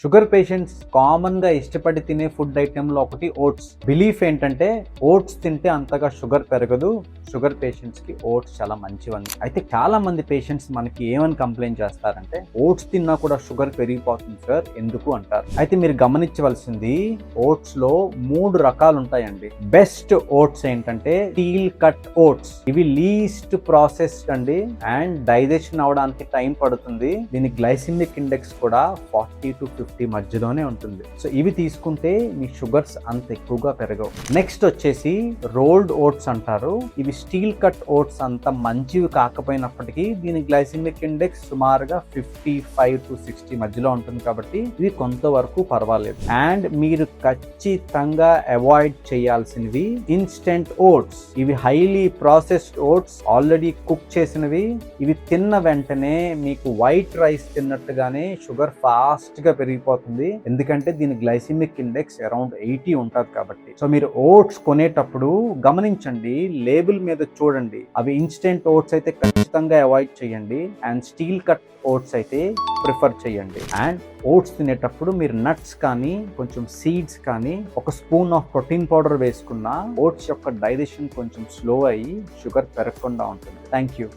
Sugar patients common గా ఇష్టపడి తినే ఫుడ్ ఐటెం లో ఒకటి ఓట్స్. బిలీఫ్ ఏంటంటే ఓట్స్ తింటే అంతగా షుగర్ పెరగదు, షుగర్ పేషెంట్స్ కి ఓట్స్ చాలా మంచివని. అయితే చాలా మంది పేషెంట్స్ మనకి ఏమని కంప్లైంట్ చేస్తారంటే ఓట్స్ తిన్నా కూడా షుగర్ పెరిగిపోతుంది సార్ ఎందుకు అంటారు. అయితే మీరు గమనించవలసింది ఓట్స్ లో 3 రకాలు ఉంటాయండి. బెస్ట్ ఓట్స్ ఏంటంటే స్టీల్ కట్ ఓట్స్. ఇవి లీస్ట్ ప్రాసెస్డ్ అండి అండ్ డైజెషన్ అవడానికి టైం పడుతుంది. దీని గ్లైసిమిక్ ఇండెక్స్ కూడా 40 to 50 మధ్యలోనే ఉంటుంది. సో ఇవి తీసుకుంటే మీ షుగర్స్ అంత ఎక్కువగా పెరగవు. నెక్స్ట్ వచ్చేసి రోల్డ్ ఓట్స్ అంటారు. ఇవి స్టీల్ కట్ ఓట్స్ అంత మంచివి కాకపోయినప్పటికీ దీని గ్లైసిమిక్ ఇండెక్స్ సుమారుగా 55 to 60 మధ్యలో ఉంటుంది కాబట్టి ఇది కొంతవరకు పర్వాలేదు. అండ్ మీరు ఖచ్చితంగా అవాయిడ్ చేయాల్సినవి ఇన్స్టెంట్ ఓట్స్. ఇవి highly processed oats, already cook చేసినవి. ఇవి తిన్న వెంటనే మీకు వైట్ రైస్ తిన్నట్టుగానే షుగర్ ఫాస్ట్ గా పెరిగిపోతుంది, ఎందుకంటే దీని గ్లైసిమిక్ ఇండెక్స్ అరౌండ్ 80 ఉంటుంది కాబట్టి. సో మీరు ఓట్స్ కొనేటప్పుడు గమనించండి, లేబుల్ మీద చూడండి. అవి ఇన్స్టెంట్ ఓట్స్ అయితే ఖచ్చితంగా అవాయిడ్ చేయండి అండ్ స్టీల్ కట్ ఓట్స్ అయితే ప్రిఫర్ చేయండి. అండ్ ఓట్స్ తినేటప్పుడు మీరు నట్స్ కానీ కొంచెం సీడ్స్ కానీ ఒక స్పూన్ ఆఫ్ ప్రోటీన్ పౌడర్ వేసుకున్న ఓట్స్ యొక్క డైజెషన్ కొంచెం స్లో అయ్యి షుగర్ పెరగకుండా ఉంటుంది. Thank you.